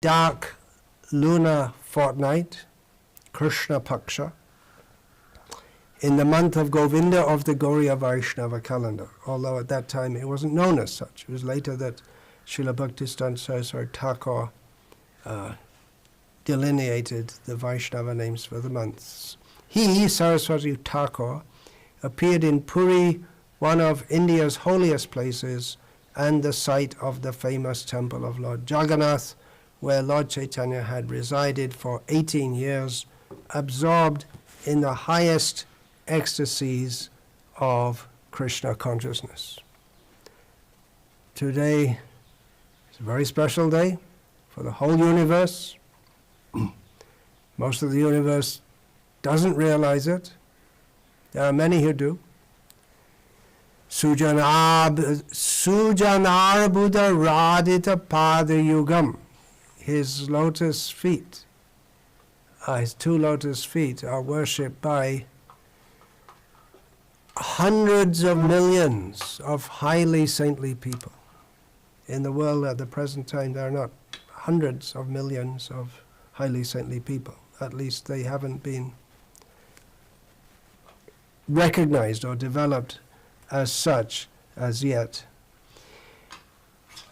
dark lunar fortnight, Krishna Paksha, in the month of Govinda of the Gauriya Vaishnava calendar, although at that time it wasn't known as such. It was later that Srila Bhaktisddhanta Sarasvati Thakura delineated the Vaishnava names for the months. He, Sarasvati Thakura, appeared in Puri, one of India's holiest places, and the site of the famous temple of Lord Jagannath, where Lord Chaitanya had resided for 18 years, absorbed in the highest ecstasies of Krishna consciousness. Today is a very special day for the whole universe. Most of the universe doesn't realize it. There are many who do. Sujanarbuddha radita padayugam. His lotus feet, his 2 lotus feet, are worshipped by hundreds of millions of highly saintly people. In the world at the present time, there are not hundreds of millions of highly saintly people. At least they haven't been recognized or developed as such as yet.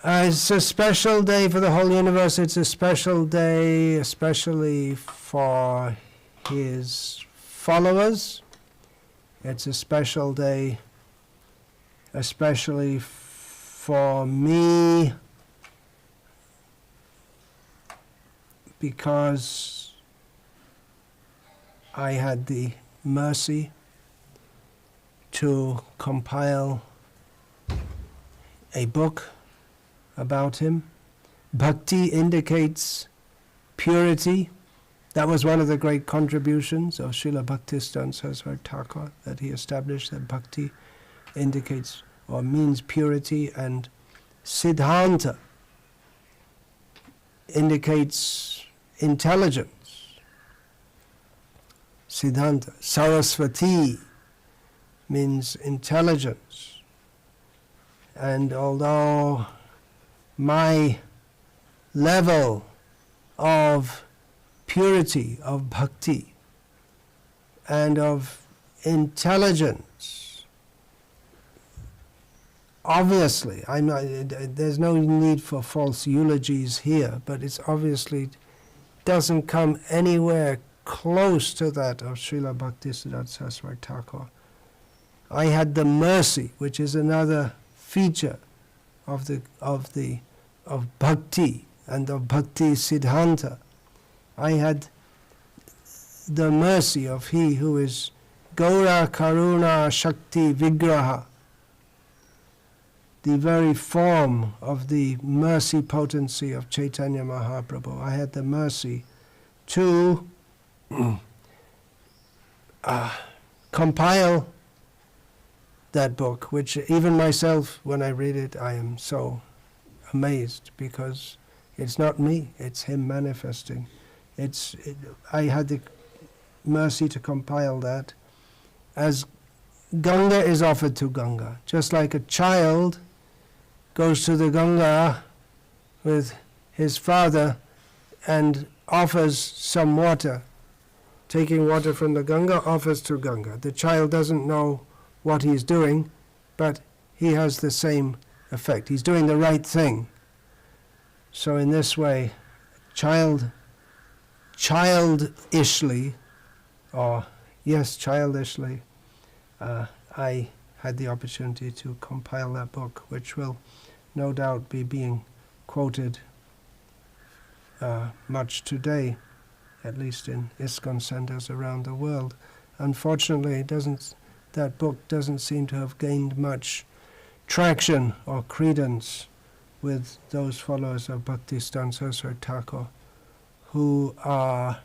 It's a special day for the whole universe. It's a special day especially for his followers. It's a special day especially for me, because I had the mercy to compile a book about him. Bhakti indicates purity. That was one of the great contributions of Srila Bhaktisddhanta Sarasvati Thakura, that he established that Bhakti indicates or means purity, and Siddhanta indicates intelligence. Siddhanta. Sarasvati means intelligence. And although my level of purity, of bhakti, and of intelligence, obviously, there's no need for false eulogies here, but it's obviously doesn't come anywhere close to that of Srila Bhaktisddhanta Sarasvati Thakura. I had the mercy, which is another feature of bhakti and of bhakti siddhanta. I had the mercy of he who is Gaura Karuna Shakti Vigraha, the very form of the mercy potency of Chaitanya Mahaprabhu. I had the mercy to compile that book, which even myself, when I read it, I am so amazed, because it's not me, it's him manifesting. I had the mercy to compile that. As Ganga is offered to Ganga, just like a child goes to the Ganga with his father and offers some water, taking water from the Ganga, offers to Ganga. The child doesn't know what he's doing, but he has the same effect. He's doing the right thing. So in this way, childishly, I had the opportunity to compile that book, which will no doubt be being quoted much today, at least in ISKCON centers around the world. Unfortunately, that book doesn't seem to have gained much traction or credence with those followers of Bhaktisddhanta Sarasvati Thakura who are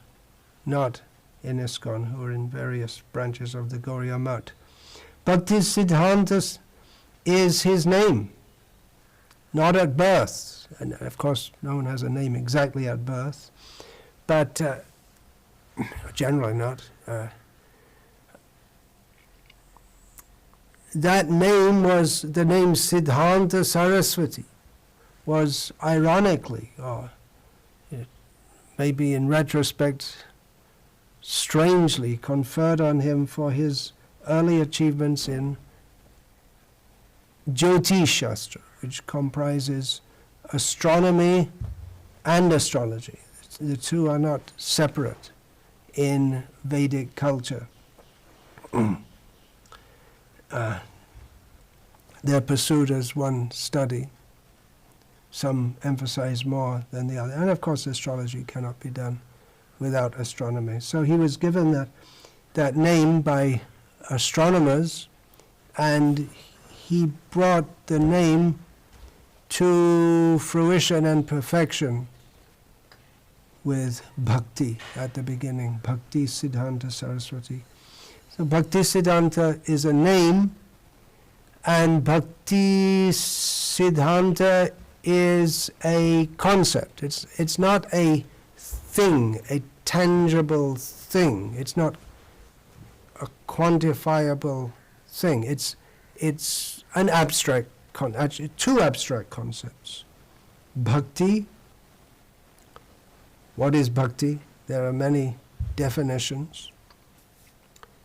not in ISKCON, who are in various branches of the Gauriya Math. Bhaktisiddhanta is his name, not at birth. And of course, no one has a name exactly at birth, but generally not. That name was, the name Siddhanta Sarasvati was ironically, or maybe in retrospect, strangely conferred on him for his early achievements in Jyotish Shastra, which comprises astronomy and astrology. The two are not separate in Vedic culture. They're pursued as one study. Some emphasize more than the other. And of course astrology cannot be done without astronomy. So he was given that name by astronomers, and he brought the name to fruition and perfection with Bhakti at the beginning. Bhaktisddhanta Sarasvati. So Bhaktisddhanta is a name, and Bhaktisddhanta is a concept. It's not a thing, a tangible thing. It's not a quantifiable thing. It's an abstract, actually two abstract concepts. Bhakti. What is bhakti? There are many definitions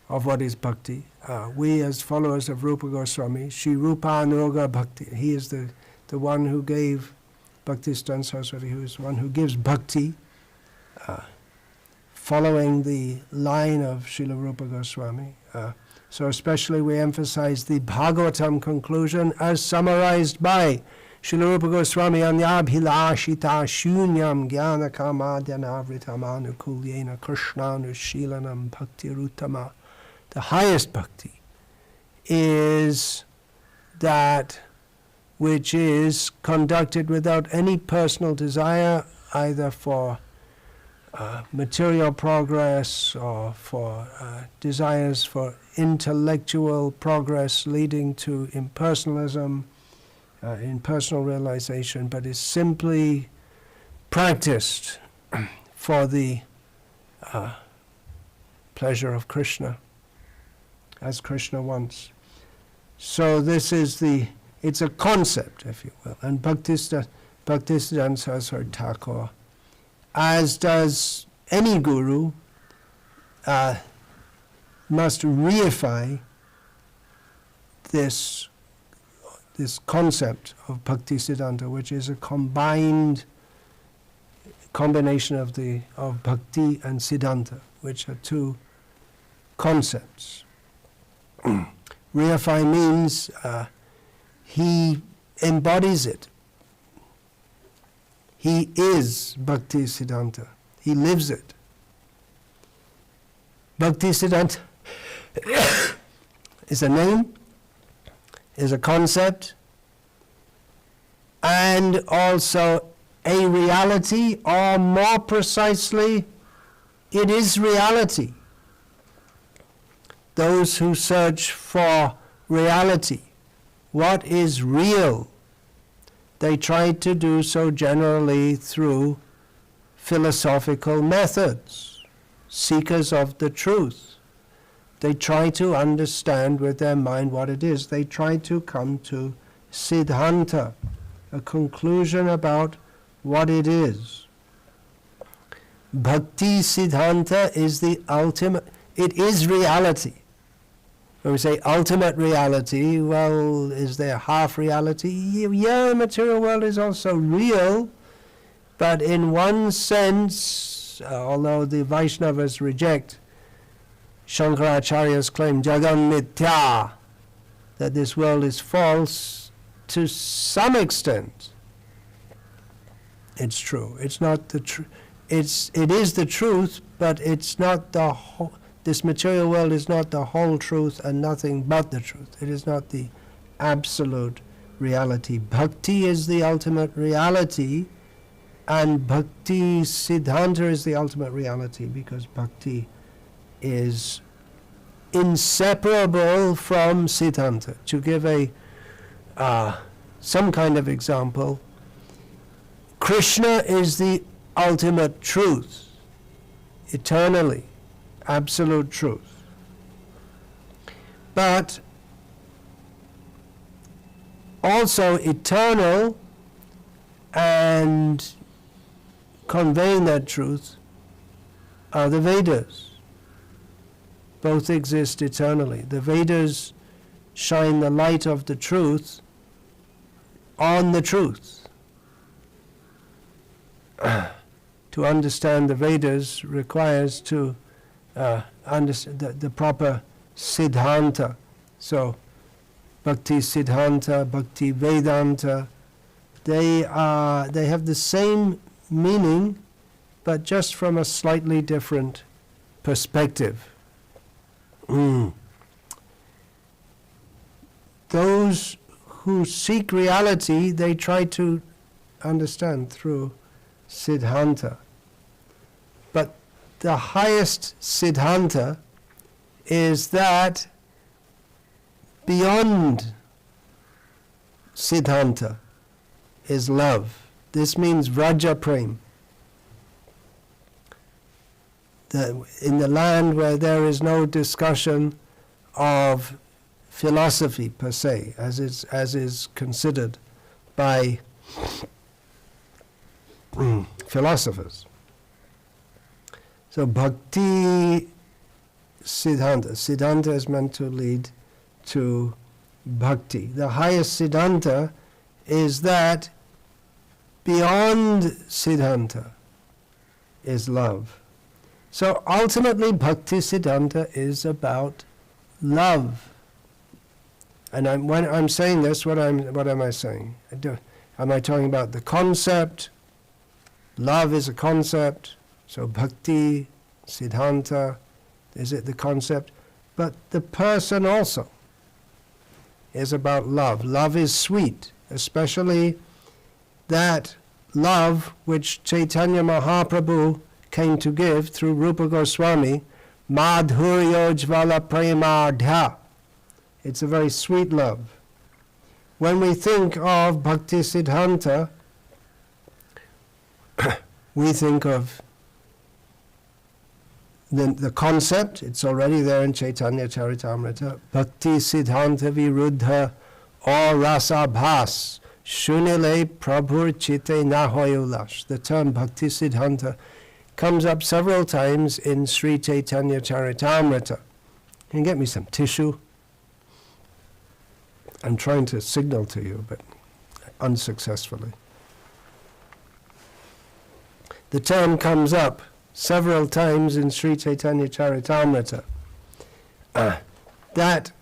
of what is bhakti. We as followers of Rupa Goswami, Shri Rupa Anuga Bhakti, he is the one who gave Bhaktisddhanta Saraswati, who is the one who gives bhakti, following the line of Srila Rupa Goswami. So especially we emphasize the Bhagavatam conclusion as summarized by Srila Rupa Goswami, Anyabhilashita shunyam jnana kamadyanavritamanu krishnanu shilanam bhaktirutama. The highest bhakti is that which is conducted without any personal desire, either for material progress or for desires for intellectual progress leading to impersonalism, impersonal realization, but is simply practiced for the pleasure of Krishna, as Krishna wants. So this is it's a concept, if you will. And Bhaktisddhanta Saraswati Thakura, as does any guru, must reify this concept of Bhaktisiddhanta, which is a combination of Bhakti and Siddhanta, which are two concepts. Reify means he embodies it. He is Bhaktisiddhanta. He lives it. Bhaktisiddhanta is a name, is a concept, and also a reality, or more precisely, it is reality. Those who search for reality, what is real, they try to do so generally through philosophical methods, seekers of the truth. They try to understand with their mind what it is. They try to come to Siddhanta, a conclusion about what it is. Bhakti Siddhanta is the ultimate, it is reality. When we say ultimate reality, well, is there half reality? Yeah, the material world is also real, but in one sense, although the Vaishnavas reject Shankaracharya's claim, Jagam Mithya, that this world is false, to some extent, it's true. It's not the truth. It is the truth, but it's not the whole. This material world is not the whole truth and nothing but the truth. It is not the absolute reality. Bhakti is the ultimate reality, and Bhakti Siddhanta is the ultimate reality, because Bhakti is inseparable from Siddhanta. To give some kind of example, Krishna is the ultimate truth, eternally, absolute truth. But also eternal and conveying that truth are the Vedas. Both exist eternally. The Vedas shine the light of the truth on the truth. To understand the Vedas requires to understand the proper Siddhanta. So, Bhaktisddhanta, Bhakti Vedanta, they have the same meaning, but just from a slightly different perspective. Those who seek reality, they try to understand through Siddhanta. But the highest Siddhanta is that beyond Siddhanta is love. This means Vraja Prem. In the land where there is no discussion of philosophy per se, as is considered by philosophers. So Bhakti Siddhanta. Siddhanta is meant to lead to Bhakti. The highest Siddhanta is that beyond Siddhanta is love. So ultimately Bhaktisiddhanta is about love. And when I'm saying this, what am I saying? Am I talking about the concept? Love is a concept. So Bhakti, Siddhanta, is it the concept? But the person also is about love. Love is sweet, especially that love which Chaitanya Mahaprabhu came to give through Rupa Goswami, Madhuryojvala Premardha. It's a very sweet love. When we think of Bhaktisiddhanta, we think of the concept. It's already there in Chaitanya Charitamrita. Bhaktisiddhanta viruddha or rasabhas shunile prabhur chite nahoyulash. The term Bhaktisiddhanta comes up several times in Sri Chaitanya Charitamrita. Can you get me some tissue? I'm trying to signal to you, but unsuccessfully. The term comes up several times in Sri Chaitanya Charitamrita. That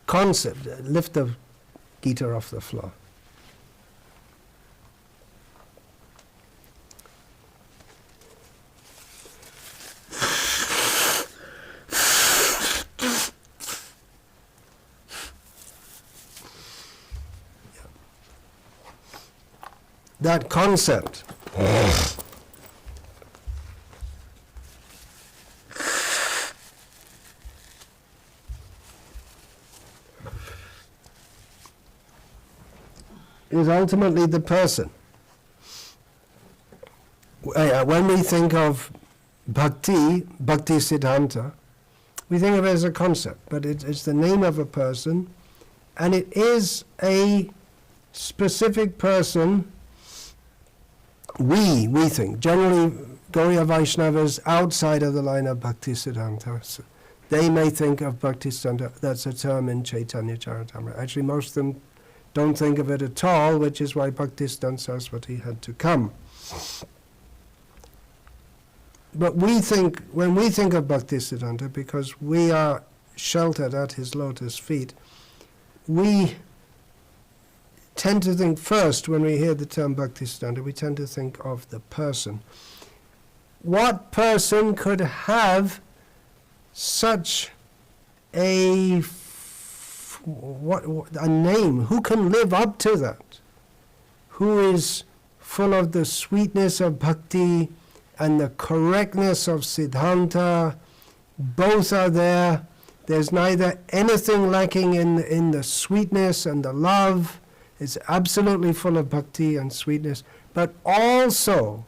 concept, lift the Gita off the floor. That concept is ultimately the person. When we think of Bhaktisiddhanta, we think of it as a concept, but it's the name of a person, and it is a specific person. We think, generally Gauriya Vaishnavas outside of the line of Bhaktisiddhanta, so they may think of Bhaktisiddhanta, that's a term in Chaitanya Charitamrita. Actually, most of them don't think of it at all, which is why Bhaktisddhanta Sarasvati had to come. But we think, when we think of Bhaktisiddhanta, because we are sheltered at his lotus feet, we tend to think first, when we hear the term Bhaktisiddhanta, we tend to think of the person. What person could have such a name? Who can live up to that? Who is full of the sweetness of bhakti and the correctness of Siddhanta? Both are there. There's neither anything lacking in the sweetness and the love. It's absolutely full of bhakti and sweetness, but also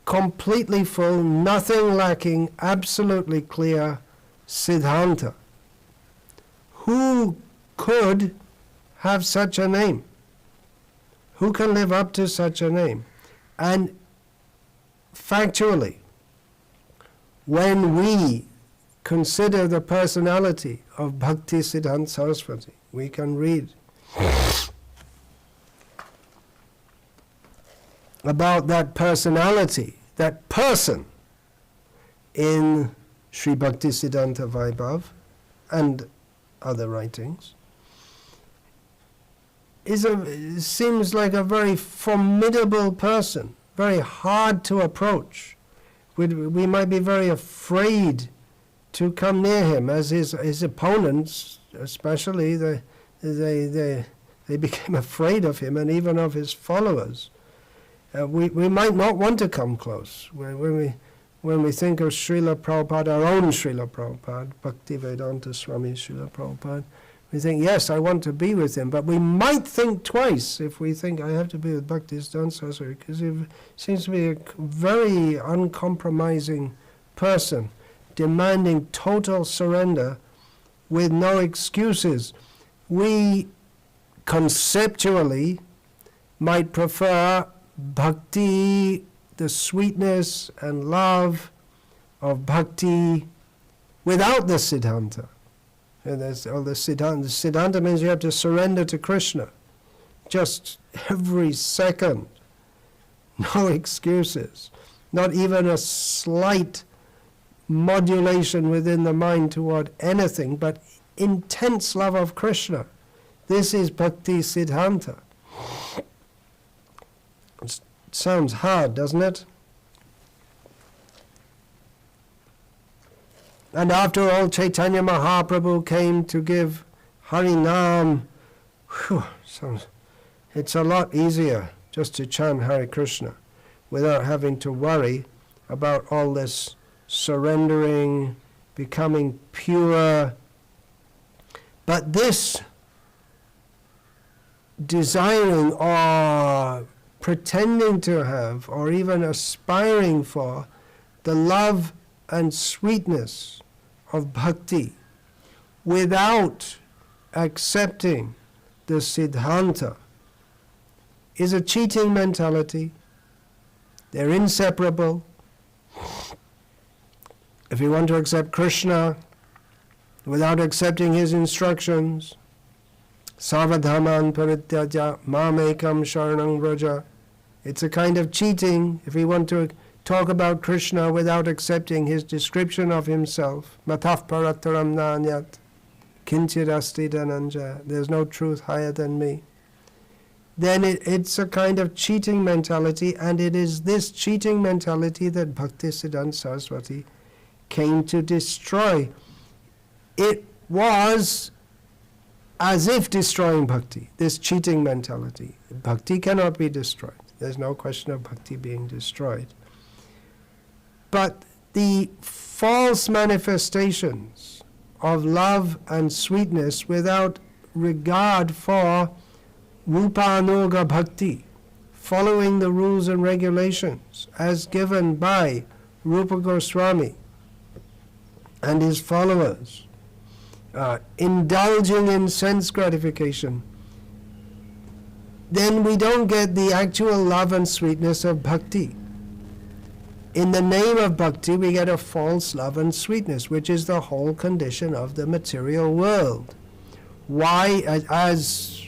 completely full, nothing lacking, absolutely clear Siddhanta. Who could have such a name? Who can live up to such a name? And factually, when we consider the personality of Bhaktisddhanta Sarasvati, we can read about that personality, that person, in Sri Bhaktisiddhanta Vaibhav and other writings. Seems like a very formidable person, very hard to approach. We might be very afraid to come near him, as his opponents, especially, they became afraid of him and even of his followers. We might not want to come close. When we think of Srila Prabhupada, our own Srila Prabhupada, Bhaktivedanta Swami Srila Prabhupada, we think, yes, I want to be with him, but we might think twice if we think I have to be with Bhaktisddhanta Saraswati, because he seems to be a very uncompromising person, demanding total surrender with no excuses. We conceptually might prefer bhakti, the sweetness and love of bhakti without the siddhanta. And the siddhanta means you have to surrender to Krishna just every second. No excuses. Not even a slight modulation within the mind toward anything, but intense love of Krishna. This is Bhakti Siddhanta. It sounds hard, doesn't it? And after all, Chaitanya Mahaprabhu came to give Harinam. It's a lot easier just to chant Hare Krishna without having to worry about all this surrendering, becoming pure. But this desiring or pretending to have or even aspiring for the love and sweetness of bhakti without accepting the siddhanta is a cheating mentality. They're inseparable. If you want to accept Krishna without accepting his instructions, Sarvadhaman parityaja mamekam sharanam vraja, it's a kind of cheating. If you want to talk about Krishna without accepting his description of himself, mataf parataram nanyat, kinchirasti dhananja, there's no truth higher than me, then it's a kind of cheating mentality, and it is this cheating mentality that Bhaktisiddhanta Saraswati came to destroy. It was as if destroying bhakti, this cheating mentality. Bhakti cannot be destroyed. There's no question of bhakti being destroyed. But the false manifestations of love and sweetness without regard for rupanuga bhakti, following the rules and regulations as given by Rupa Goswami and his followers, indulging in sense gratification, then we don't get the actual love and sweetness of bhakti. In the name of bhakti, we get a false love and sweetness, which is the whole condition of the material world. Why, as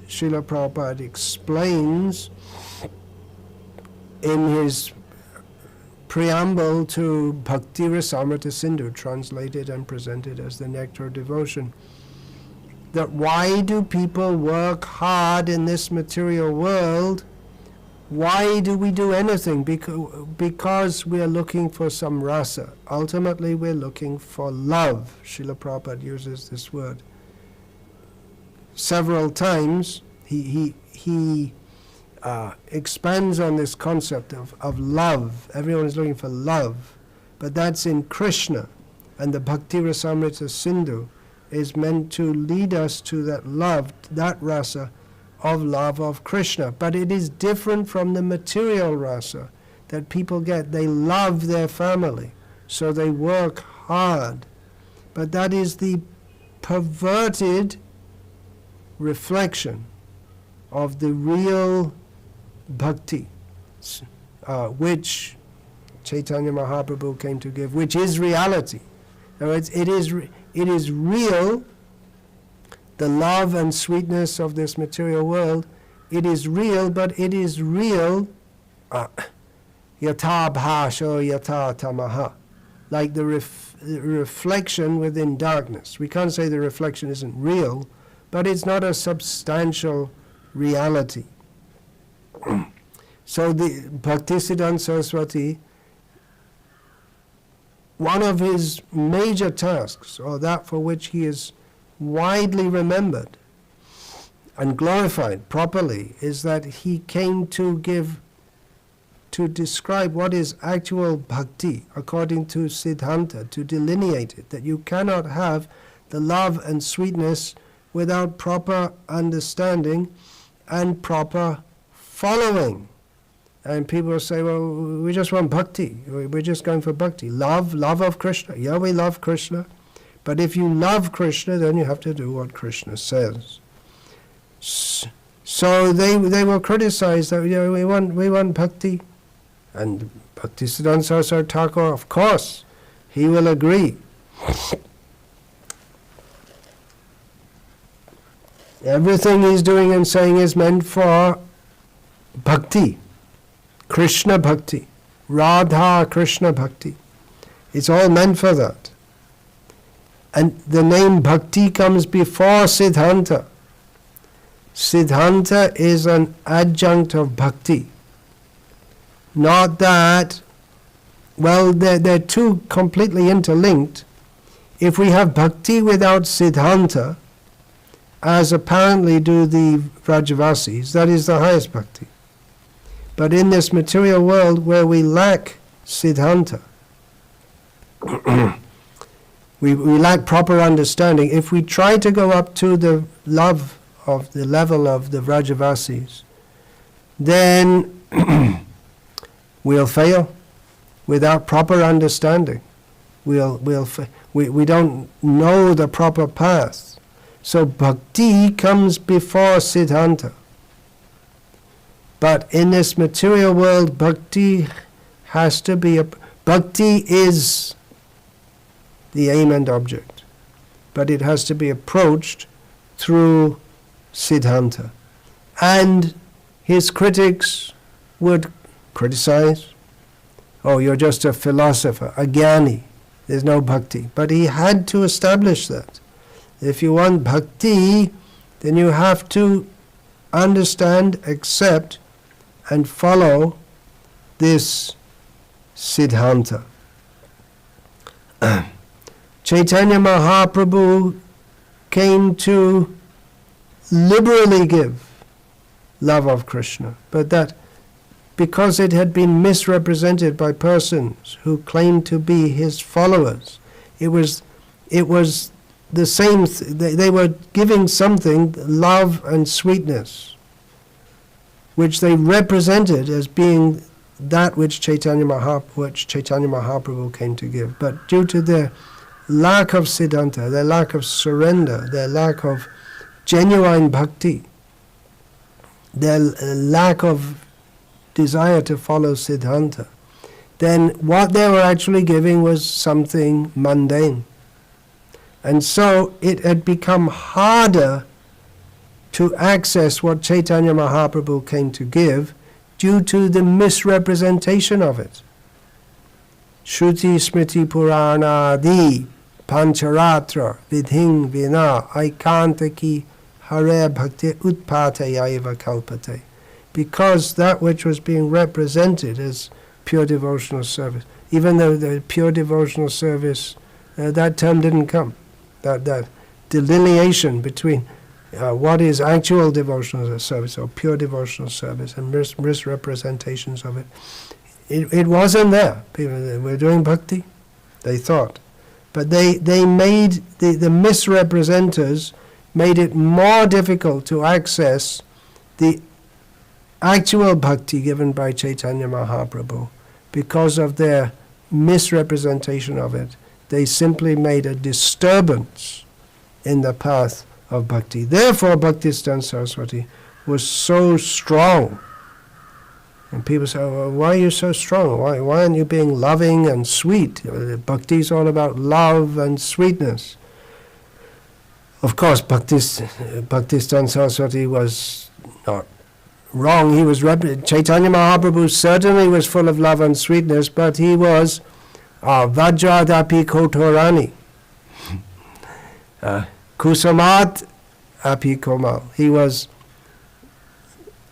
Srila Prabhupada explains in his preamble to Bhakti Rasamrita Sindhu, translated and presented as the Nectar of Devotion, that why do people work hard in this material world? Why do we do anything? Because we are looking for some rasa. Ultimately, we're looking for love. Srila Prabhupada uses this word several times. He expands on this concept of love. Everyone is looking for love, but that's in Krishna, and the Bhakti Rasamrita Sindhu is meant to lead us to that love, that rasa of love of Krishna. But it is different from the material rasa that people get. They love their family, so they work hard. But that is the perverted reflection of the real bhakti, which Chaitanya Mahaprabhu came to give, which is reality. Now it is real, the love and sweetness of this material world. It is real, but it is real yatha bhasho yatha tamaha, like the reflection within darkness. We can't say the reflection isn't real, but it's not a substantial reality. So the Bhaktisddhanta Sarasvati, one of his major tasks, or that for which he is widely remembered and glorified properly, is that he came to describe what is actual bhakti according to Siddhanta, to delineate it, that you cannot have the love and sweetness without proper understanding and proper following. And people say, well, we just want bhakti, we're just going for bhakti. Love of Krishna. Yeah, we love Krishna. But if you love Krishna, then you have to do what Krishna says. So they will criticize that, we want bhakti. And Bhaktisddhanta Saraswati Thakura, of course, he will agree. Everything he's doing and saying is meant for bhakti, Krishna bhakti, Radha Krishna bhakti. It's all meant for that. And the name bhakti comes before Siddhanta. Siddhanta is an adjunct of bhakti. Not that, well, they're two completely interlinked. If we have bhakti without Siddhanta, as apparently do the Vrajavasis, that is the highest bhakti. But in this material world where we lack Siddhanta, we lack proper understanding. If we try to go up to the love of the level of the Vrajavasis, then we'll fail without proper understanding. We don't know the proper path. So bhakti comes before Siddhanta. But in this material world, bhakti has to be bhakti is the aim and object. But it has to be approached through Siddhanta. And his critics would criticize, oh, you're just a philosopher, a jnani, there's no bhakti. But he had to establish that. If you want bhakti, then you have to understand, accept, and follow this Siddhanta. Chaitanya Mahaprabhu came to liberally give love of Krishna, but that because it had been misrepresented by persons who claimed to be his followers, it was the same. They were giving something, love and sweetness, which they represented as being that which Chaitanya Mahaprabhu came to give. But due to their lack of Siddhanta, their lack of surrender, their lack of genuine bhakti, their lack of desire to follow Siddhanta, then what they were actually giving was something mundane. And so it had become harder to access what Chaitanya Mahaprabhu came to give due to the misrepresentation of it. Shruti Smriti Puranadi Pancharatra Vidhing Vina Aikantaki Hare Bhakti Utpatayaiva Kalpate. Because that which was being represented as pure devotional service, even though the pure devotional service, that term didn't come. That delineation between what is actual devotional service or pure devotional service and misrepresentations of it, it wasn't there. People were doing bhakti, they thought. But they made, the misrepresenters made it more difficult to access the actual bhakti given by Chaitanya Mahaprabhu. Because of their misrepresentation of it, they simply made a disturbance in the path of bhakti. Therefore, Bhaktisddhanta Saraswati was so strong And people say, well, why are you so strong? Why aren't you being loving and sweet? Bhakti is all about love and sweetness. Of course, Bhaktisddhanta Saraswati was not wrong. He was Chaitanya Mahaprabhu certainly was full of love and sweetness, but he was Vajradapi Kotorani. Kusamat Api Komal. He was,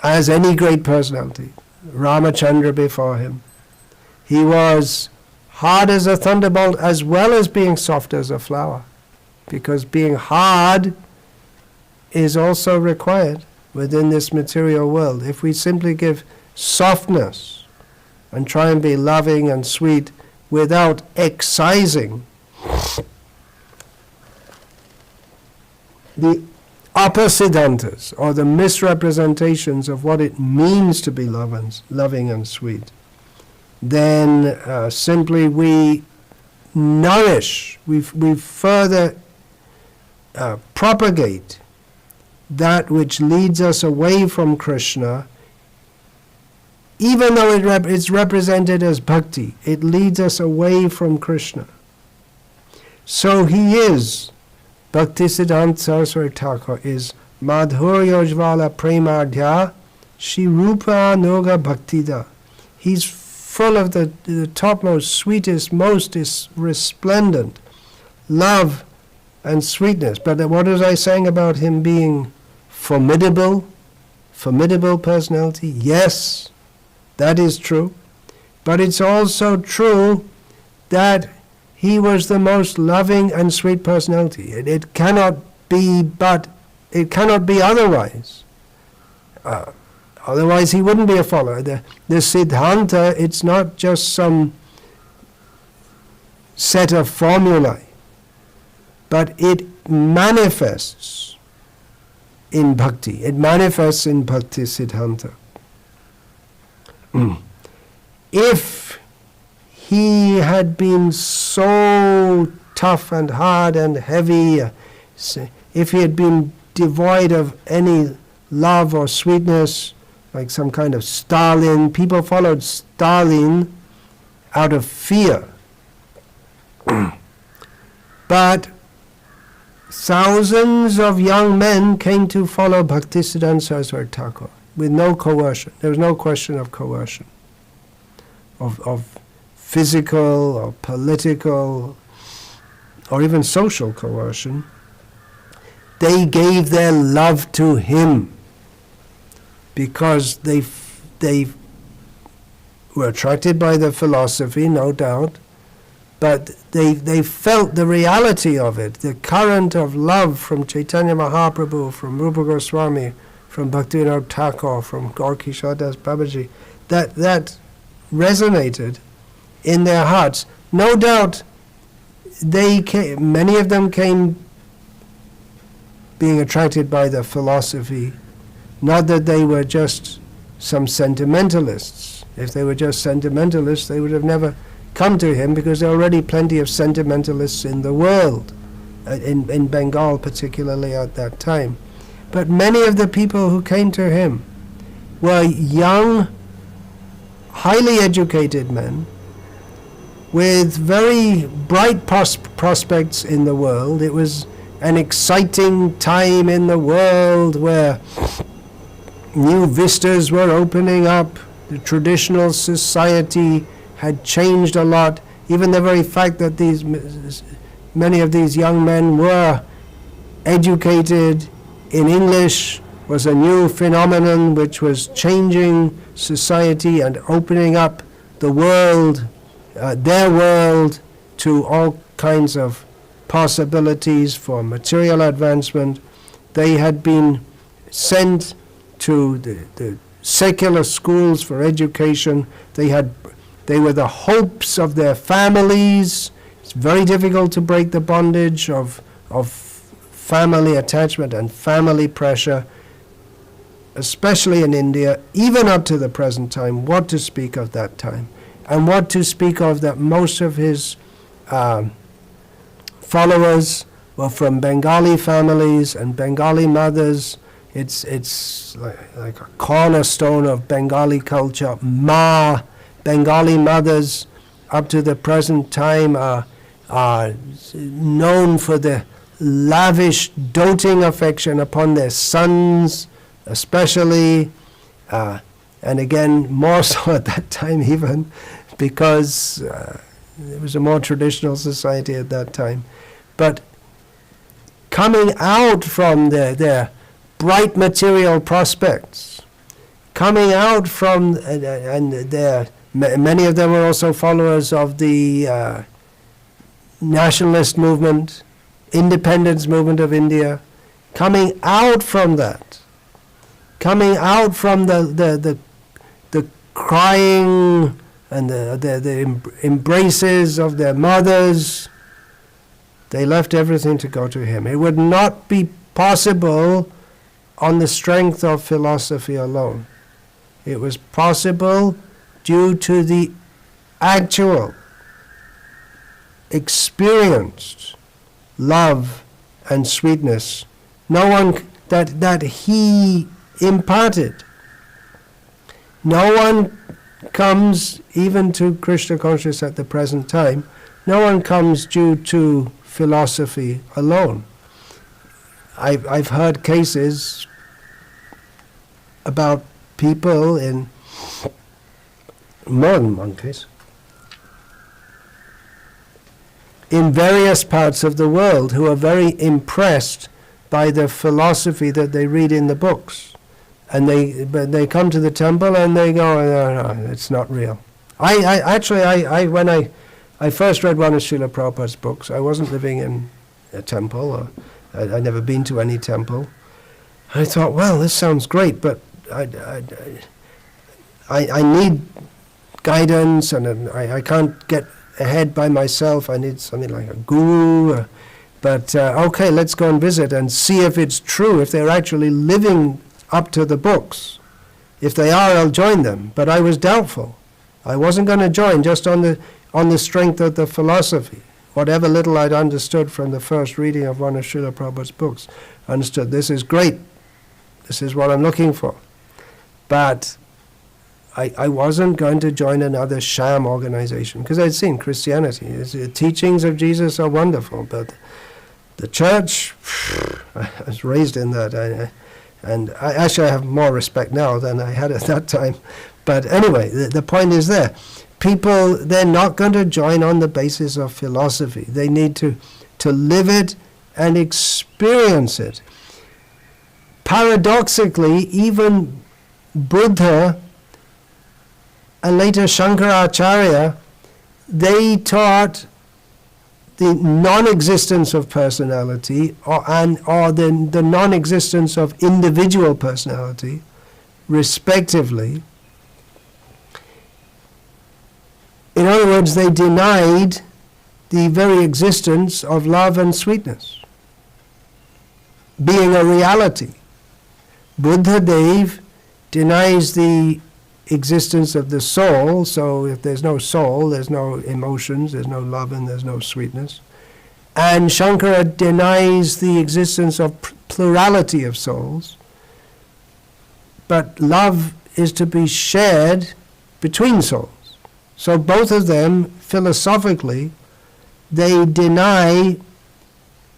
as any great personality, Ramachandra before him. He was hard as a thunderbolt as well as being soft as a flower, because being hard is also required within this material world. If we simply give softness and try and be loving and sweet without excising the opposidantas or the misrepresentations of what it means to be loving and sweet, then simply we nourish, we further propagate that which leads us away from Krishna. Even though it's represented as bhakti, it leads us away from Krishna. So he is, Bhaktisiddhanta Saraswati Thakur is Madhuryojvala Premadhya Shri Rupa Noga Bhaktida. He's full of the topmost, sweetest, most resplendent love and sweetness. But what was I saying about him being formidable personality? Yes, that is true. But it's also true that he was the most loving and sweet personality. It cannot be otherwise. Otherwise he wouldn't be a follower. The Siddhanta, it's not just some set of formulae, but it manifests in bhakti. It manifests in Bhaktisiddhanta. If he had been so tough and hard and heavy, if he had been devoid of any love or sweetness, like some kind of Stalin, people followed Stalin out of fear. But thousands of young men came to follow Bhaktisiddhanta Saraswati Thakur with no coercion. There was no question of coercion, of physical or political or even social coercion. They gave their love to him because they were attracted by the philosophy, no doubt, but they felt the reality of it, the current of love from Chaitanya Mahaprabhu, from Rupa Goswami, from Bhaktivinoda Thakur, from Gaur Kishore Das Babaji, that resonated in their hearts. No doubt many of them came being attracted by the philosophy, not that they were just some sentimentalists. If they were just sentimentalists, they would have never come to him, because there are already plenty of sentimentalists in the world, in Bengal particularly at that time. But many of the people who came to him were young, highly educated men with very bright prospects in the world. It was an exciting time in the world where new vistas were opening up. The traditional society had changed a lot. Even the very fact that many of these young men were educated in English was a new phenomenon which was changing society and opening up the world, their world, to all kinds of possibilities for material advancement. They had been sent to the secular schools for education. They were the hopes of their families. It's very difficult to break the bondage of family attachment and family pressure, especially in India, even up to the present time. What to speak of that time? And what to speak of that most of his followers were from Bengali families and Bengali mothers. It's like a cornerstone of Bengali culture. Bengali mothers up to the present time are known for their lavish, doting affection upon their sons, especially, and again, more so at that time even, because it was a more traditional society at that time. But coming out from their bright material prospects, coming out from, many of them were also followers of the nationalist movement, independence movement of India, coming out from that, coming out from the crying and the embraces of their mothers, they left everything to go to him. It would not be possible on the strength of philosophy alone. It was possible due to the actual, experienced love and sweetness that he imparted. No one comes, even to Krishna consciousness at the present time, no one comes due to philosophy alone. I've heard cases about people in more than one case, in various parts of the world, who are very impressed by the philosophy that they read in the books. And they come to the temple and they go, no, it's not real. When I first read one of Srila Prabhupada's books, I wasn't living in a temple, or I'd never been to any temple. I thought, well, this sounds great, but I need guidance, and I can't get ahead by myself. I need something like a guru. But okay, let's go and visit and see if it's true, if they're actually living up to the books. If they are, I'll join them. But I was doubtful. I wasn't going to join just on the strength of the philosophy. Whatever little I'd understood from the first reading of one of Srila Prabhupada's books, I understood this is great. This is what I'm looking for. But I wasn't going to join another sham organization, because I'd seen Christianity. The teachings of Jesus are wonderful, but the church, I was raised in that. I have more respect now than I had at that time. But anyway, the point is there. People, they're not going to join on the basis of philosophy. They need to live it and experience it. Paradoxically, even Buddha and later Shankaracharya, they taught the non-existence of personality or the non-existence of individual personality, respectively. In other words, they denied the very existence of love and sweetness being a reality. Buddha Dev denies the existence of the soul, so if there's no soul, there's no emotions, there's no love, and there's no sweetness. And Shankara denies the existence of plurality of souls, but love is to be shared between souls. So both of them, philosophically, they deny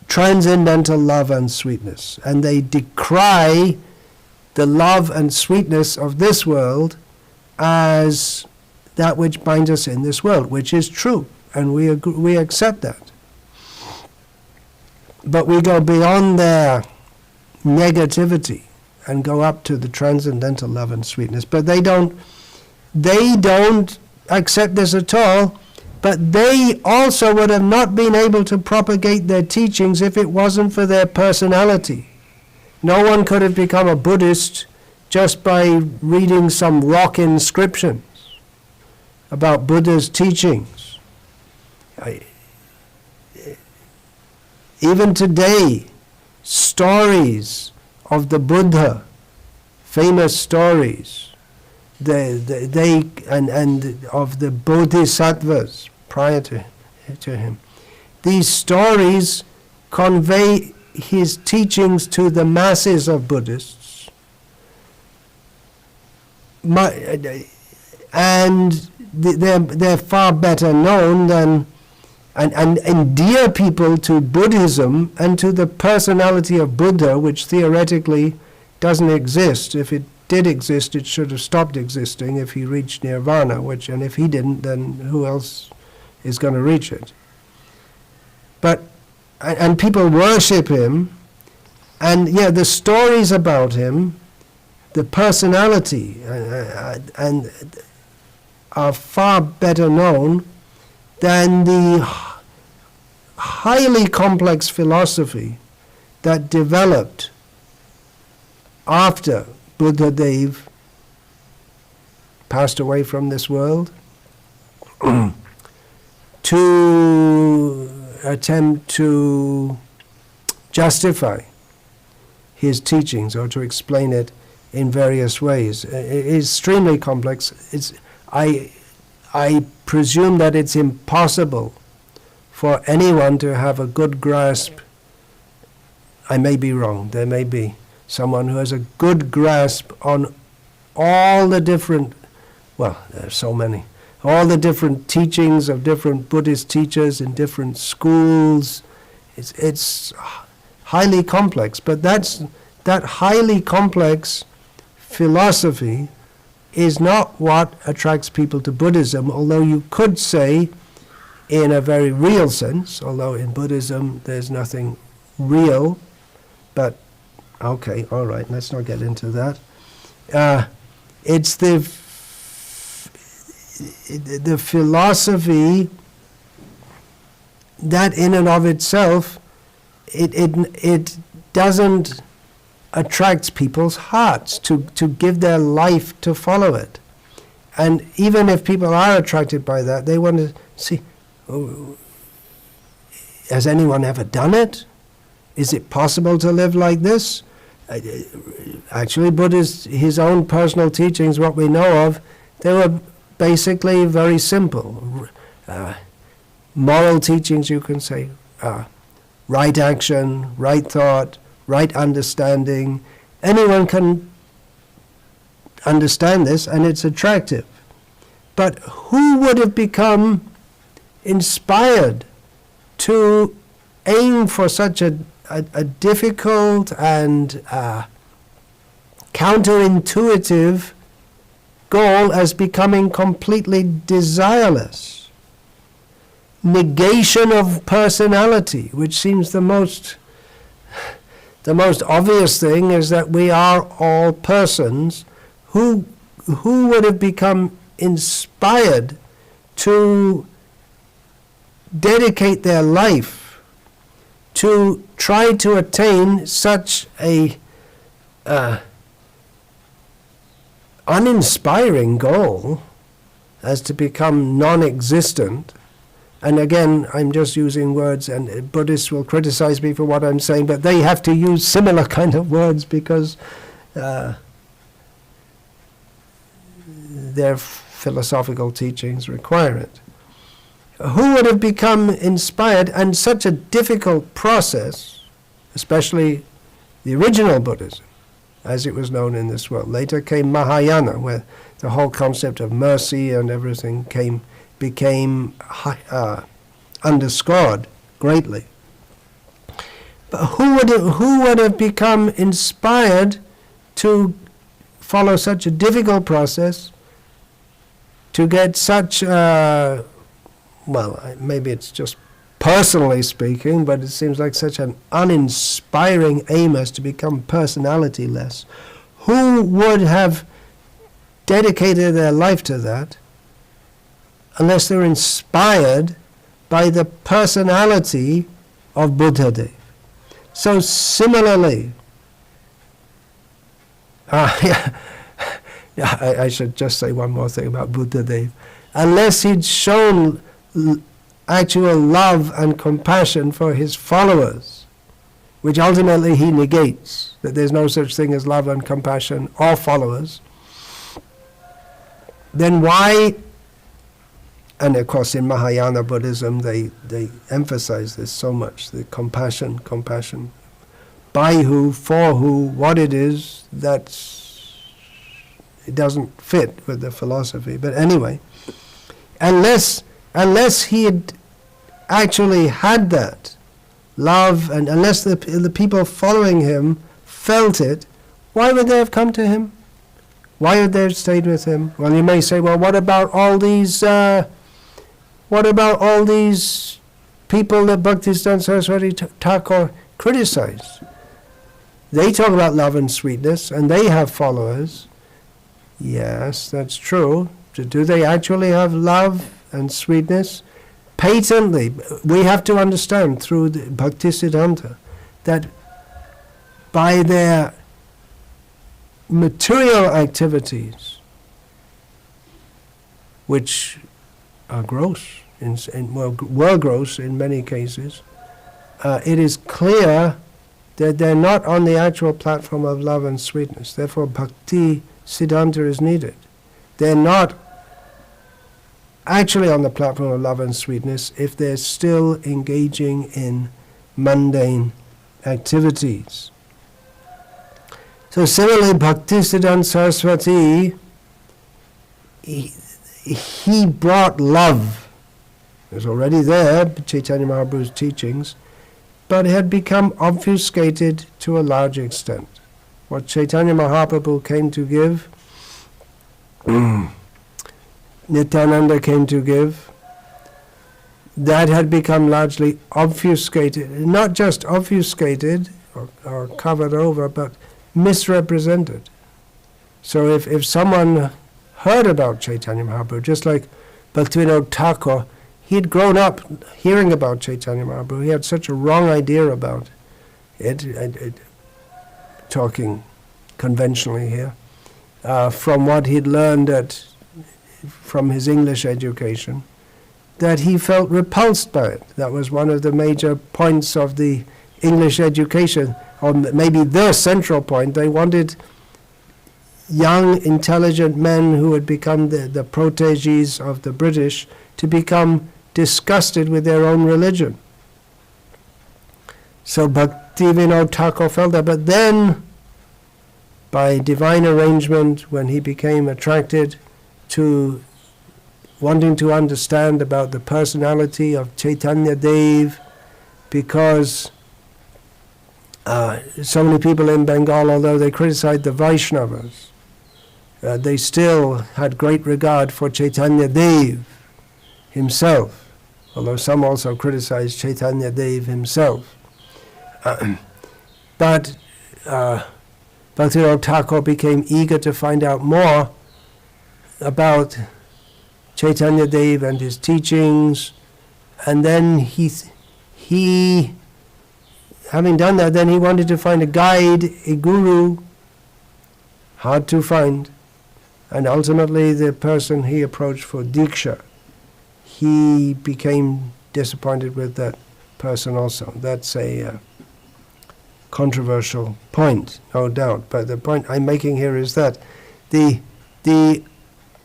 transcendental love and sweetness, and they decry the love and sweetness of this world as that which binds us in this world, which is true, and we accept that. But we go beyond their negativity and go up to the transcendental love and sweetness. But they don't accept this at all, but they also would have not been able to propagate their teachings if it wasn't for their personality. No one could have become a Buddhist just by reading some rock inscriptions about Buddha's teachings. Even today, stories of the Buddha, famous stories, and of the bodhisattvas prior to him, these stories convey his teachings to the masses of Buddhists and they're far better known than, and endear people to Buddhism and to the personality of Buddha, which theoretically doesn't exist. If it did exist, it should have stopped existing if he reached nirvana, and if he didn't, then who else is going to reach it? And people worship him, and the stories about him, the personality, and are far better known than the highly complex philosophy that developed after Buddhadev passed away from this world to attempt to justify his teachings or to explain it in various ways. It's extremely complex. I presume that it's impossible for anyone to have a good grasp. I may be wrong. There may be someone who has a good grasp on all the different, well, there are so many, all the different teachings of different Buddhist teachers in different schools. It's highly complex, but that highly complex philosophy is not what attracts people to Buddhism, although you could say in a very real sense, although in Buddhism there's nothing real, but okay, all right, let's not get into that. It's the philosophy that in and of itself, it doesn't attract people's hearts to give their life to follow it. And even if people are attracted by that, they want to see, has anyone ever done it? Is it possible to live like this? Actually, Buddha's, his own personal teachings, what we know of, they were basically very simple. Moral teachings, you can say, right action, right thought, right understanding. Anyone can understand this, and it's attractive. But who would have become inspired to aim for such a difficult and counterintuitive goal as becoming completely desireless? Negation of personality, which seems the most obvious thing, is that we are all persons. Who would have become inspired to dedicate their life to try to attain such a uninspiring goal as to become non-existent? And again, I'm just using words, and Buddhists will criticize me for what I'm saying, but they have to use similar kind of words because their philosophical teachings require it. Who would have become inspired, and such a difficult process, especially the original Buddhism, as it was known in this world. Later came Mahayana, where the whole concept of mercy and everything became underscored greatly. But who would have become inspired to follow such a difficult process, to get such, well, maybe it's just personally speaking, but it seems like such an uninspiring aim as to become personality-less? Who would have dedicated their life to that unless they're inspired by the personality of Buddhadev? So similarly, I should just say one more thing about Buddhadev. Unless he'd shown actual love and compassion for his followers, which ultimately he negates, that there's no such thing as love and compassion or followers, then why? And of course in Mahayana Buddhism they emphasize this so much, the compassion. By who, for who, what it is, that's it doesn't fit with the philosophy. But anyway, unless he had actually had that love, and unless the people following him felt it, why would they have come to him? Why would they have stayed with him? Well, you may say, well, what about all these people that Bhaktisddhanta Saraswati Thakur criticized? They talk about love and sweetness, and they have followers. Yes, that's true. Do they actually have love and sweetness? Patently, we have to understand through the Bhaktisiddhanta that by their material activities, which are gross, were gross in many cases, it is clear that they're not on the actual platform of love and sweetness. Therefore, Bhakti Siddhanta is needed. They're not actually on the platform of love and sweetness if they're still engaging in mundane activities. So similarly, Bhaktisiddhanta Saraswati, he brought love. It was already there, Chaitanya Mahaprabhu's teachings, but it had become obfuscated to a large extent. What Chaitanya Mahaprabhu came to give, Nityananda came to give, that had become largely obfuscated, not just obfuscated or covered over, but misrepresented. So if someone heard about Chaitanya Mahaprabhu, just like Bhaktivinoda Thakur, he had grown up hearing about Chaitanya Mahaprabhu. He had such a wrong idea about it, talking conventionally here, from what he'd learned from his English education, that he felt repulsed by it. That was one of the major points of the English education, or maybe the central point. They wanted young, intelligent men who had become the proteges of the British to become disgusted with their own religion. So Bhaktivinoda Thakur felt that, but then, by divine arrangement, when he became attracted to wanting to understand about the personality of Chaitanya Dev, because so many people in Bengal, although they criticized the Vaishnavas, they still had great regard for Chaitanya Dev himself, although some also criticized Chaitanya Dev himself. But Bhaktivinoda Thakur became eager to find out more about Chaitanya Dev and his teachings, and then he having done that, then he wanted to find a guide, a guru, hard to find, and ultimately the person he approached for Diksha, he became disappointed with that person also. That's a controversial point, no doubt, but the point I'm making here is that the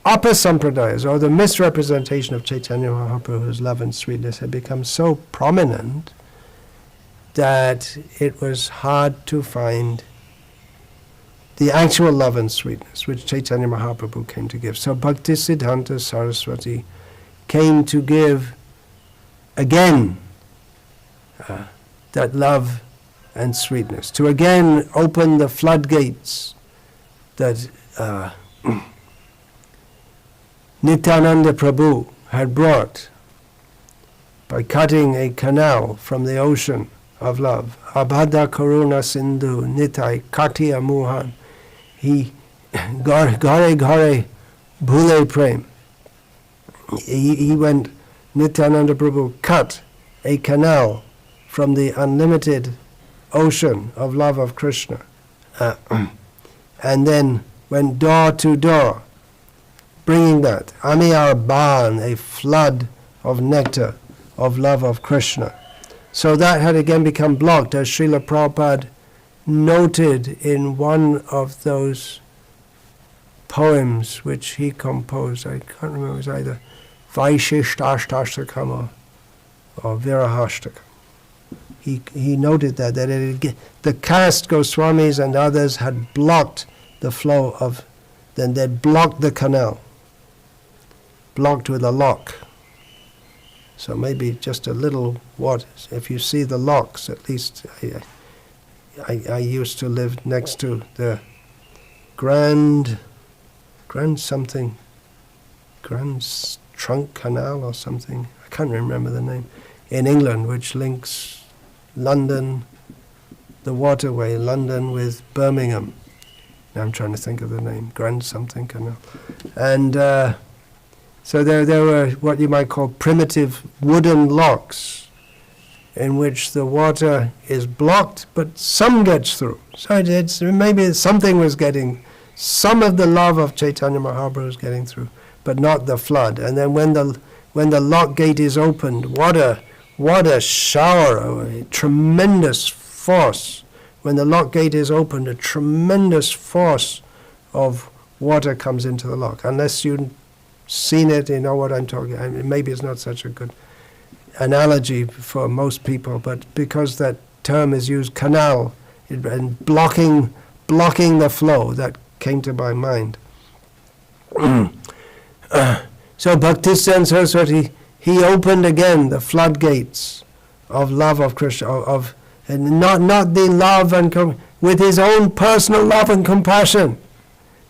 upper sampradayas, or the misrepresentation of Chaitanya Mahaprabhu's love and sweetness, had become so prominent that it was hard to find the actual love and sweetness which Chaitanya Mahaprabhu came to give. So Bhaktisiddhanta Saraswati came to give again that love and sweetness, to again open the floodgates that Nityananda Prabhu had brought by cutting a canal from the ocean of love. Abhada Karuna Sindhu Nitai Katiya Muhan. He Gare Gare Bhule Prem. He went, Nityananda Prabhu cut a canal from the unlimited ocean of love of Krishna, and then went door to door, bringing that, Amiyar Ban, a flood of nectar of love of Krishna. So that had again become blocked, as Srila Prabhupada noted in one of those poems which he composed. I can't remember, it was either Vaishishtashtashtakam or Virahashtakam. He noted that the caste Goswamis and others had blocked the flow of then they'd block the canal, blocked with a lock. So maybe just a little water. If you see the locks, at least I used to live next to the Grand Trunk Canal or something. I can't remember the name. In England, which links London, the waterway, London with Birmingham. Now I'm trying to think of the name. Grand something Canal. And so there were what you might call primitive wooden locks in which the water is blocked, but some gets through. So it's maybe something was getting, some of the love of Chaitanya Mahaprabhu was getting through, but not the flood. And then when the lock gate is opened, what a shower, a tremendous force. When the lock gate is opened, a tremendous force of water comes into the lock. Unless you've seen it, you know what I'm talking about. I mean, maybe it's not such a good analogy for most people, but because that term is used, canal, and blocking the flow, that came to my mind. So Bhaktisddhanta Saraswati, he opened again the floodgates of love of Krishna, and not the love and with his own personal love and compassion.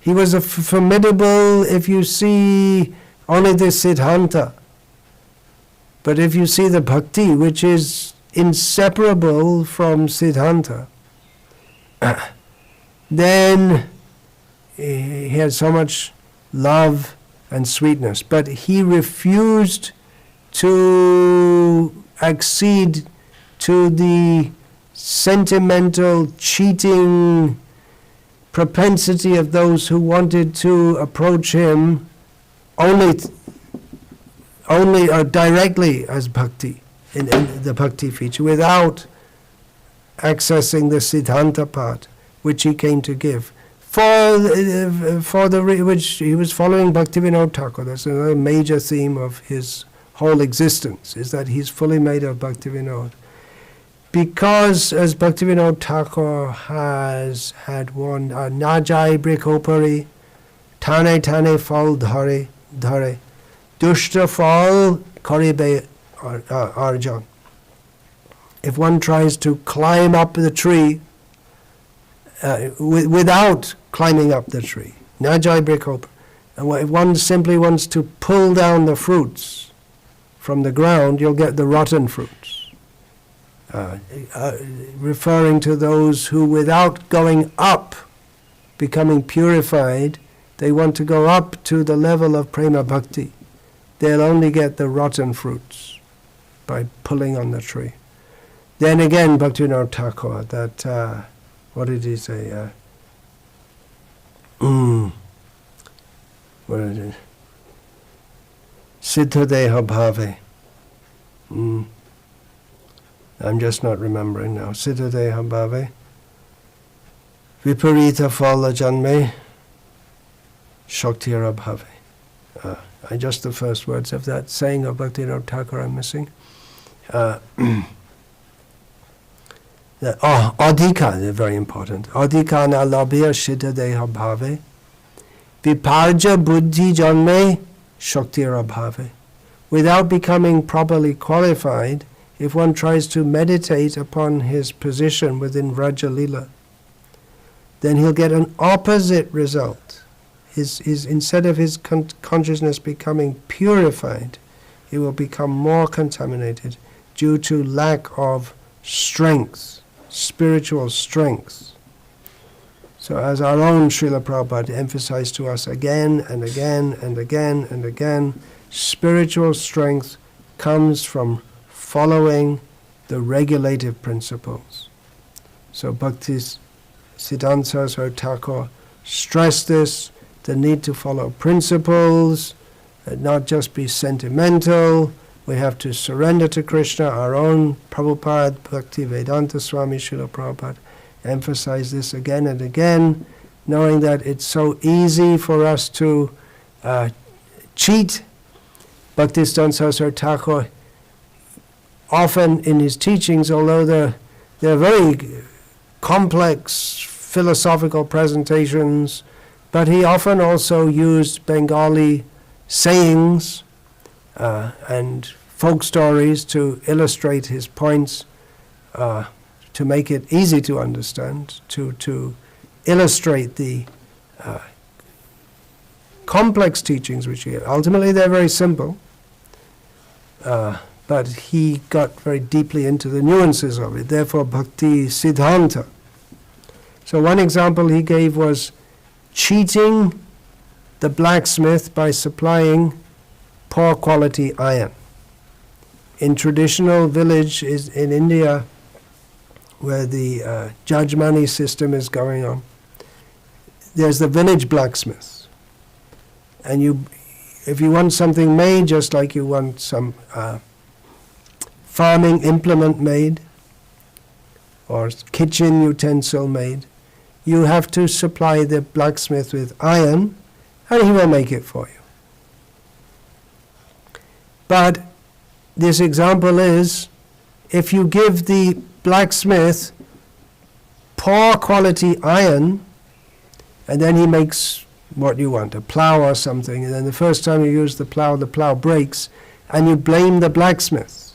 He was a formidable, if you see only the Siddhanta, but if you see the Bhakti, which is inseparable from Siddhanta, then he had so much love and sweetness. But he refused to accede to the sentimental, cheating propensity of those who wanted to approach him only or directly as bhakti, in the bhakti feature, without accessing the Siddhanta part, which he came to give. Which he was following Bhaktivinoda Thakur. That's another major theme of his whole existence, is that he's fully made of Bhaktivinoda. Because, as Bhaktivinoda Thakur has had one, Najai Brikopari, Tane Fal Dhare, Dushta Fal Karibe Arjan. If one tries to climb up the tree, without climbing up the tree, Najai Brikopari, and if one simply wants to pull down the fruits from the ground, you'll get the rotten fruits. Referring to those who, without going up, becoming purified, they want to go up to the level of prema bhakti. They'll only get the rotten fruits by pulling on the tree. Then again, Bhaktivinoda Thakur, that, what did he say? What is it? Siddha Deha Bhave. I'm just not remembering now. Siddha Deha Bhave. Viparita Phala Janme. Shaktira Bhave. Just the first words of that saying of Bhaktivinoda Thakur I'm missing. Adhika is very important. Adhika na labhya siddha deha bhave. Viparja buddhi janme shaktira bhave. Without becoming properly qualified, if one tries to meditate upon his position within Vraja Lila, then he'll get an opposite result. Instead of his consciousness becoming purified, it will become more contaminated due to lack of strength, spiritual strength. So as our own Srila Prabhupada emphasized to us again and again and again and again, spiritual strength comes from following the regulative principles. So Bhaktisddhanta Saraswati Thakur stressed this, the need to follow principles, not just be sentimental. We have to surrender to Krishna. Our own Prabhupada, Bhaktivedanta Swami Srila Prabhupada, emphasize this again and again, knowing that it's so easy for us to cheat. Bhaktisddhanta Saraswati Thakur, often in his teachings, although they're very complex philosophical presentations, but he often also used Bengali sayings and folk stories to illustrate his points, to make it easy to understand, to illustrate the complex teachings which he had. Ultimately they're very simple, but he got very deeply into the nuances of it, therefore Bhaktisddhanta. So one example he gave was cheating the blacksmith by supplying poor quality iron. In traditional village in India, where the Jajmani system is going on, there's the village blacksmith. And if you want something made, just like you want some farming implement made, or kitchen utensil made, you have to supply the blacksmith with iron, and he will make it for you. But this example is, if you give the blacksmith poor quality iron, and then he makes what you want, a plow or something, and then the first time you use the plow breaks, and you blame the blacksmith.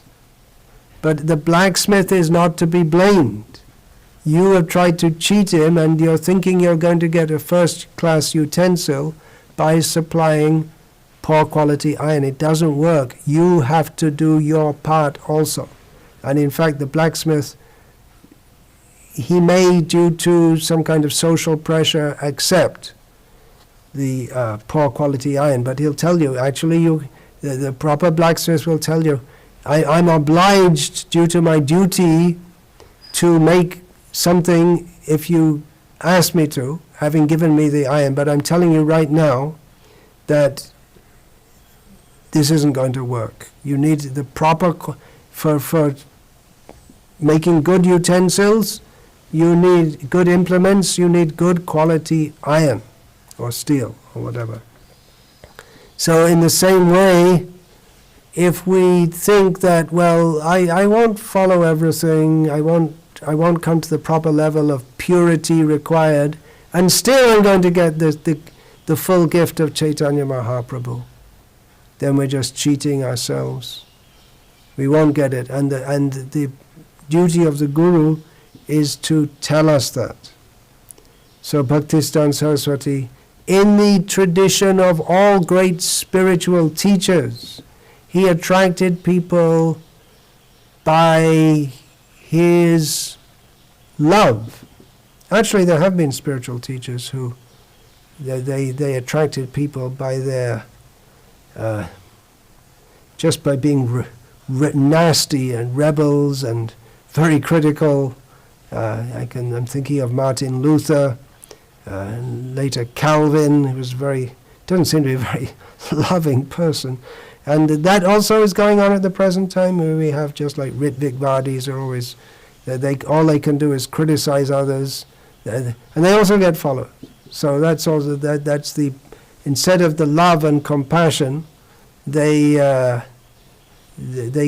But the blacksmith is not to be blamed. You have tried to cheat him, and you're thinking you're going to get a first-class utensil by supplying poor quality iron. It doesn't work. You have to do your part also. And in fact, the blacksmith, he may, due to some kind of social pressure, accept the poor quality iron, but he'll tell you, actually, the proper blacksmith will tell you, I'm obliged, due to my duty, to make something if you ask me to, having given me the iron, but I'm telling you right now that this isn't going to work. You need the proper, for making good utensils, you need good implements, you need good quality iron, or steel, or whatever. So in the same way, if we think that, well, I won't follow everything, I won't come to the proper level of purity required, and still I'm going to get the full gift of Chaitanya Mahaprabhu, then we're just cheating ourselves. We won't get it. And the duty of the Guru is to tell us that. So Bhaktisddhanta Sarasvati, in the tradition of all great spiritual teachers, he attracted people by his love. Actually, there have been spiritual teachers who they attracted people by their just by being nasty and rebels and very critical. I'm thinking of Martin Luther, and later Calvin, who was doesn't seem to be a very loving person. And that also is going on at the present time, where we have just like Ritvik-vadis are always, all they can do is criticize others, and they also get followed. So that's also, that's the, instead of the love and compassion, they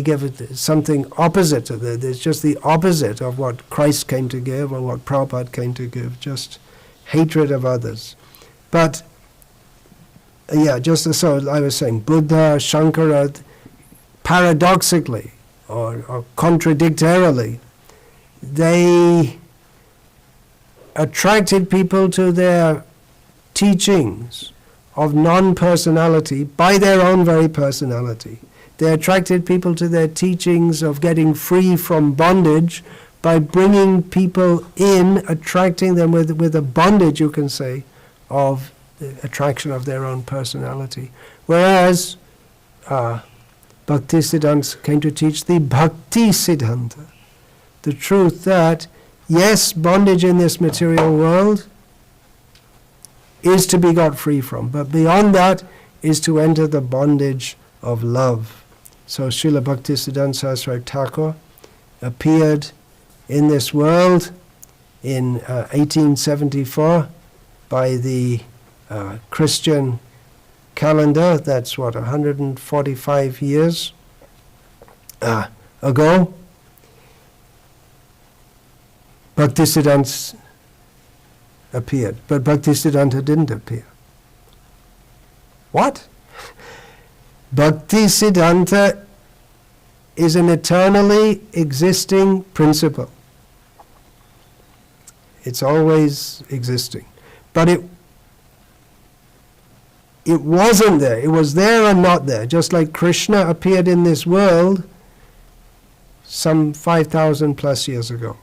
give it something opposite of that. It's just the opposite of what Christ came to give or what Prabhupada came to give, just hatred of others. But just as so I was saying, Buddha, Shankara, paradoxically or contradictorily, they attracted people to their teachings of non-personality by their own very personality. They attracted people to their teachings of getting free from bondage by bringing people in, attracting them with a bondage, you can say, of the attraction of their own personality. Whereas Bhaktisiddhanta came to teach the Bhaktisiddhanta, the truth that, yes, bondage in this material world is to be got free from, but beyond that is to enter the bondage of love. So Srila Bhaktisiddhanta Saraswati Thakura appeared in this world in 1874 by the Christian calendar. That's 145 years ago. Bhaktisiddhanta appeared, but Bhaktisiddhanta didn't appear. What? Bhaktisiddhanta is an eternally existing principle. It's always existing. But it wasn't there. It was there and not there. Just like Krishna appeared in this world some 5,000 plus years ago.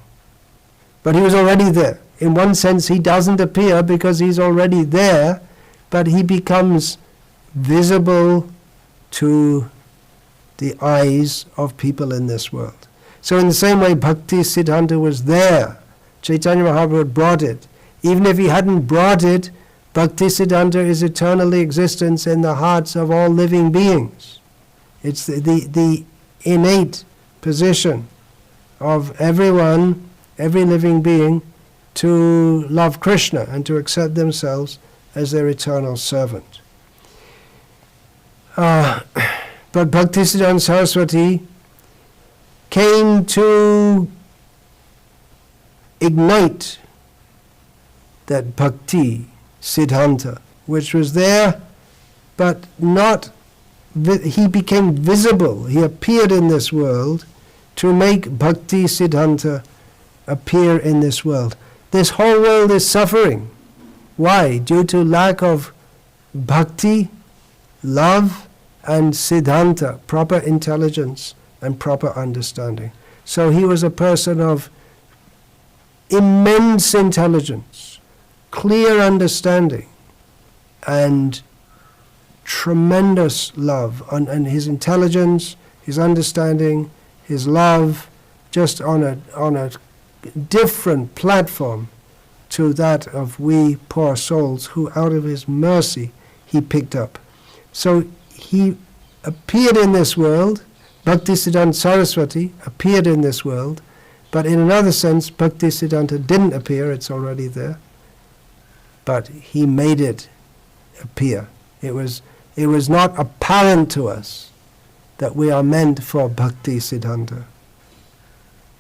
But he was already there. In one sense, he doesn't appear because he's already there, but he becomes visible to the eyes of people in this world. So in the same way, Bhaktisiddhanta was there. Chaitanya Mahaprabhu brought it. Even if he hadn't brought it, Bhaktisiddhanta is eternally existent in the hearts of all living beings. It's the innate position of everyone, every living being, to love Krishna and to accept themselves as their eternal servant. But Bhaktisiddhanta Saraswati came to ignite that Bhakti Siddhanta, which was there, but not, he became visible. He appeared in this world to make Bhakti Siddhanta appear in this world. This whole world is suffering. Why? Due to lack of bhakti, love, and siddhanta, proper intelligence and proper understanding. So he was a person of immense intelligence, clear understanding, and tremendous love. And his intelligence, his understanding, his love, just on a different platform to that of we poor souls who out of his mercy he picked up. So he appeared in this world, Bhaktisiddhanta Saraswati appeared in this world, but in another sense Bhaktisiddhanta didn't appear, it's already there, but he made it appear. It was not apparent to us that we are meant for Bhaktisiddhanta.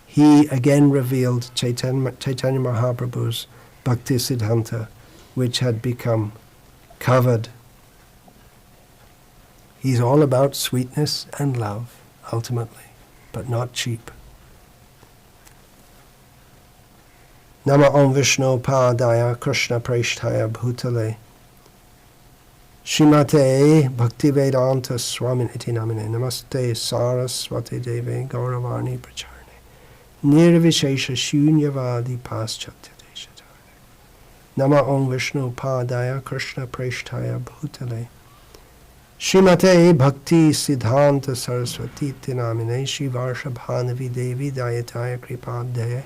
He again revealed Chaitanya Mahaprabhu's Bhaktisiddhanta, which had become covered. He's all about sweetness and love, ultimately, but not cheap. Nama Om Vishnu Padaya Krishna Preshtaya Bhutale Shrimate Bhaktivedanta Swami iti namine Namaste Sarasvati Deve Gauravani Pracharne Nirvishesha Shunyavadi Paschatya Deshatare. Nama Om Vishnu Padaya Krishna Preshtaya Bhutale Shrimate Bhaktisiddhanta Sarasvati iti namine Shivarshabhanavi Devi Dayataya Kripadaya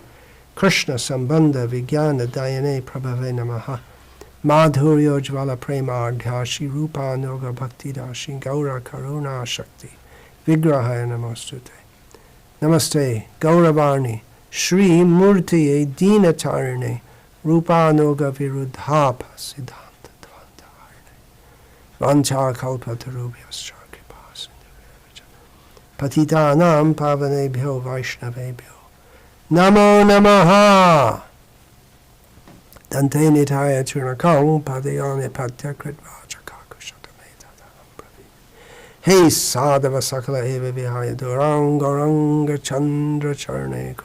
Krishna Sambandha Vijnana Dayane Prabhave Namaha Madhuryo Jvala Premardhashi Rupa Noga Bhakti Dashi Gaura Karuna Shakti Vigrahaya Namastute. Namaste Gauravarni Shri Murtiye Dinatarine Rupa Noga Virudhapa Siddhanta Dvantaharne Vancha Kalpatarubhyascha Kripa Patitanam Pavanebhyo Vaishnavebhyo Namo Namaha Dante Nitaya Chunakam Padayane Patyakritva Chakakushatamedadam Pravi Hey Sadhava Sakala Eva Vihaya Durang Gauranga Chandra Charne